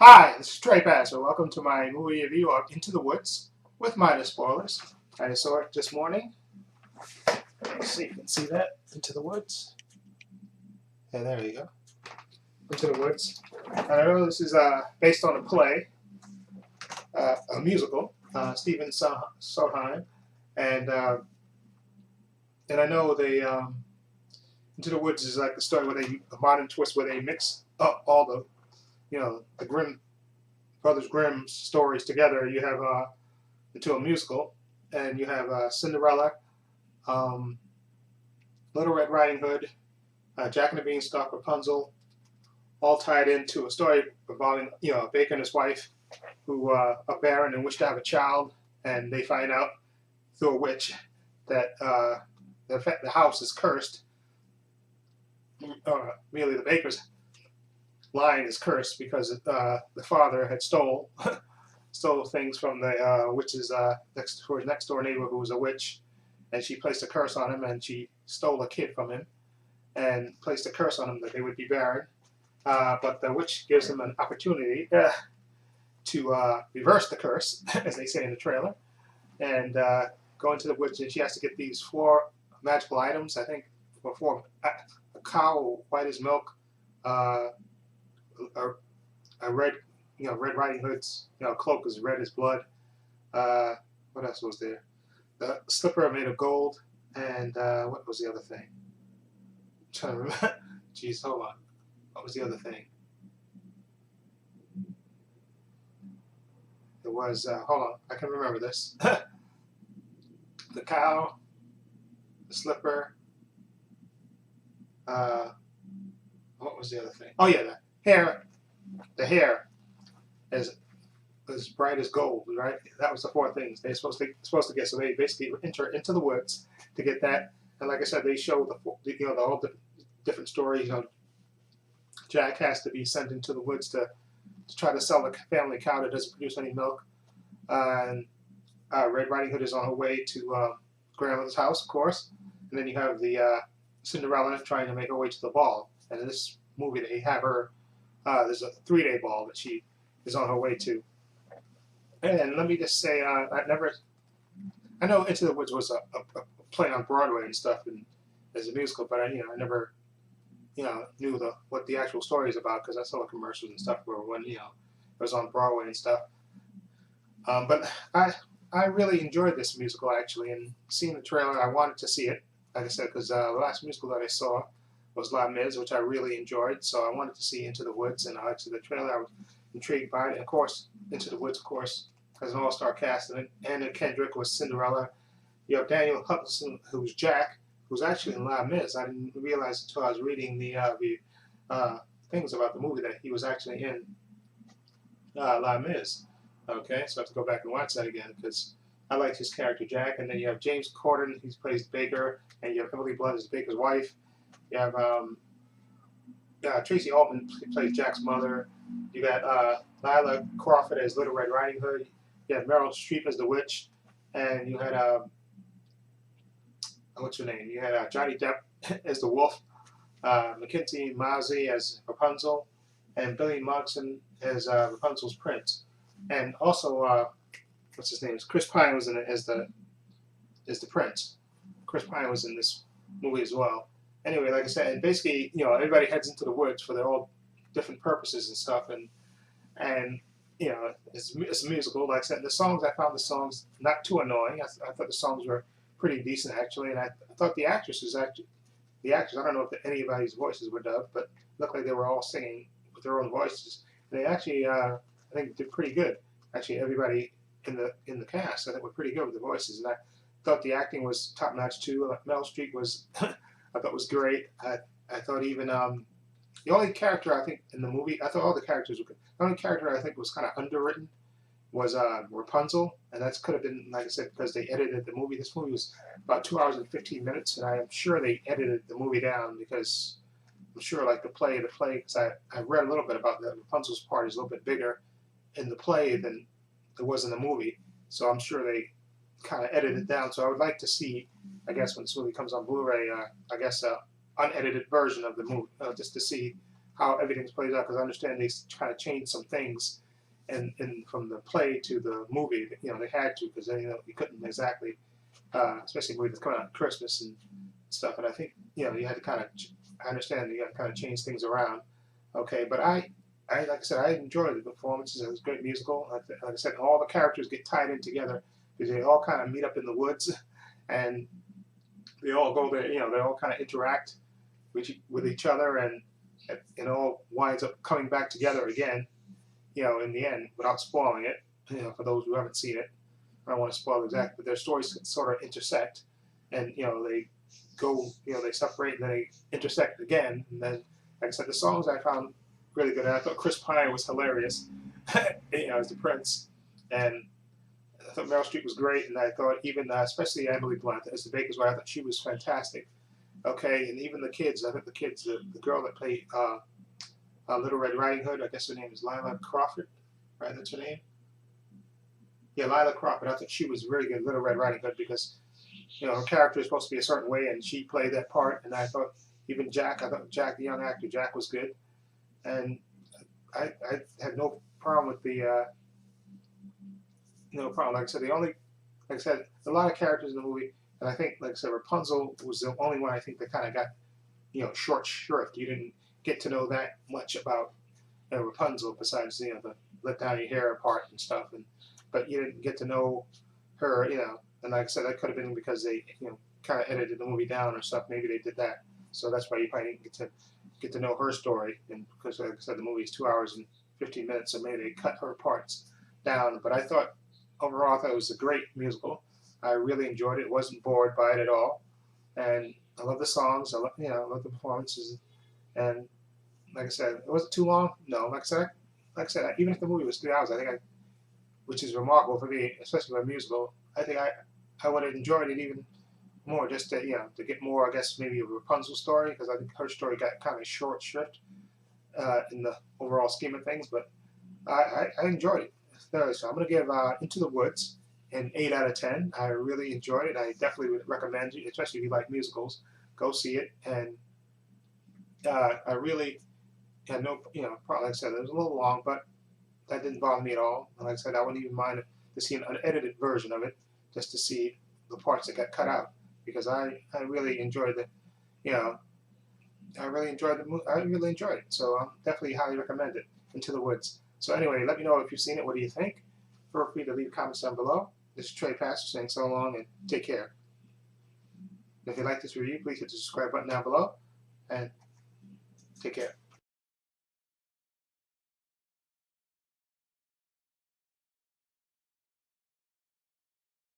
Hi, this is Trey Passer. Welcome to my movie review of Into the Woods with minor spoilers. I saw it this morning. Let's see if you can see that. Into the Woods. Yeah, there you go. Into the Woods. I know this is based on a play, a musical, Stephen Sondheim, and I know they Into the Woods is like the story where a modern twist where they mix up all the Grimm Brothers Grimm stories together. You have into a musical, and you have Cinderella, um, Little Red Riding Hood, Jack and the Beanstalk, Rapunzel, all tied into a story involving a baker and his wife who are barren and wish to have a child, and they find out through a witch that the house is cursed. Really, the baker's line is cursed because the father had stole things from the witch's next door neighbor who was a witch, and she placed a curse on him, and she stole a kid from him and placed a curse on him that they would be barren. But the witch gives him an opportunity to reverse the curse, as they say in the trailer, and go into the woods, and she has to get these four magical items. I think for a cow white as milk, a red Red Riding Hood's cloak is red as blood. What else was there? The slipper made of gold, and what was the other thing? I'm trying to remember. Jeez, hold on. What was the other thing? It was hold on. I can remember this. The cow, the slipper. What was the other thing? Oh yeah, the hair. The hair is as bright as gold, right? That was the four things they're supposed to get. So they basically enter into the woods to get that. And like I said, they show the all different stories. Jack has to be sent into the woods to try to sell the family cow that doesn't produce any milk. And Red Riding Hood is on her way to grandmother's house, of course. And then you have the Cinderella trying to make her way to the ball. And in this movie, they have her. There's a 3-day ball that she is on her way to. And let me just say, I know Into the Woods was a play on Broadway and stuff, and as a musical, but I never, knew what the actual story is about because I saw the commercials and stuff where when it was on Broadway and stuff. But I really enjoyed this musical actually, and seeing the trailer, I wanted to see it. Like I said, because the last musical that I saw was Les Mis, which I really enjoyed. So I wanted to see Into the Woods, and actually the trailer I was intrigued by it. And of course, Into the Woods, of course, has an all-star cast, and Anna Kendrick was Cinderella. You have Daniel Hutchinson, who's Jack, who's actually in Les Mis. I didn't realize until I was reading the things about the movie that he was actually in Les Mis. Okay, so I have to go back and watch that again because I liked his character Jack. And then you have James Corden, he plays Baker, and you have Emily Blunt as Baker's wife. You have Tracy Ullman plays Jack's mother. You got Lila Crawford as Little Red Riding Hood. You have Meryl Streep as the witch, and you had what's her name? You had Johnny Depp as the wolf, Mackenzie Mauzy as Rapunzel, and Billy Mogson as Rapunzel's prince. And also, what's his name? Chris Pine was in it as the prince. Chris Pine was in this movie as well. Anyway, like I said, and basically, everybody heads into the woods for their all different purposes and stuff, and it's a musical. Like I said, I found the songs not too annoying. I thought the songs were pretty decent actually, and I thought the actors. I don't know if anybody's voices were dubbed, but it looked like they were all singing with their own voices. And they actually, I think, did pretty good. Actually, everybody in the cast, I think, were pretty good with the voices, and I thought the acting was top notch too. Meryl Streep was, I thought was great. I thought even the only character I think in the movie, I thought all the characters were good. The only character I think was kind of underwritten was Rapunzel, and that could have been, like I said, because they edited the movie. This movie was about 2 hours and 15 minutes, and I am sure they edited the movie down because I'm sure, like the play, because I read a little bit about that. Rapunzel's part is a little bit bigger in the play than it was in the movie, so I'm sure they kind of edited it down. So I would like to see, I guess, when this movie comes on Blu-ray, I guess unedited version of the movie, just to see how everything's played out, because I understand they kind of changed some things, and from the play to the movie. You know, they had to, because you couldn't exactly, especially movies that's coming out at Christmas and stuff. And I think you had to kind of, I understand you got to kind of change things around. Okay, but like I said, I enjoyed the performances. It was a great musical. Like I said, all the characters get tied in together because they all kind of meet up in the woods, and they all go there. They all kind of interact with each other, and it all winds up coming back together again. In the end, without spoiling it. For those who haven't seen it, I don't want to spoil exactly, but their stories sort of intersect, and they go, they separate and then they intersect again, and then, like I said, the songs I found really good. And I thought Chris Pine was hilarious, as the prince, and I thought Meryl Streep was great, and I thought even, especially Emily Blunt as the baker's wife, I thought she was fantastic. Okay, and even the kids, I think the girl that played Little Red Riding Hood, I guess her name is Lila Crawford, right? That's her name. Yeah, Lila Crawford. I thought she was really good, Little Red Riding Hood, because her character is supposed to be a certain way, and she played that part. And I thought even Jack, the young actor Jack, was good, and I had no problem with the no problem. Like I said, like I said, a lot of characters in the movie, and I think, like I said, Rapunzel was the only one I think that kind of got short shrift. You didn't get to know that much about Rapunzel besides the let down your hair part and stuff, but you didn't get to know her, and like I said, that could have been because they kind of edited the movie down or stuff. Maybe they did that, so that's why you probably didn't get to know her story, and because, like I said, the movie is 2 hours and 15 minutes, so maybe they cut her parts down. But I thought overall, I thought it was a great musical. I really enjoyed it. Wasn't bored by it at all, and I love the songs. I love the performances. And like I said, it wasn't too long. No, like I said, even if the movie was 3 hours, I think which is remarkable for me, especially for a musical. I think I would have enjoyed it even more, just to to get more, I guess, maybe a Rapunzel story, because I think her story got kind of short shrift in the overall scheme of things. But I enjoyed it. So I'm going to give Into the Woods an 8 out of 10. I really enjoyed it. I definitely would recommend you, especially if you like musicals, go see it. And I really had no, problem. Like I said, it was a little long, but that didn't bother me at all. And like I said, I wouldn't even mind to see an unedited version of it, just to see the parts that got cut out, because I really enjoyed I really enjoyed the movie. I really enjoyed it. So I definitely highly recommend it, Into the Woods. So anyway, let me know if you've seen it. What do you think? Feel free to leave comments down below. This is Trey Pastor saying so long and take care. If you like this review, please hit the subscribe button down below and take care.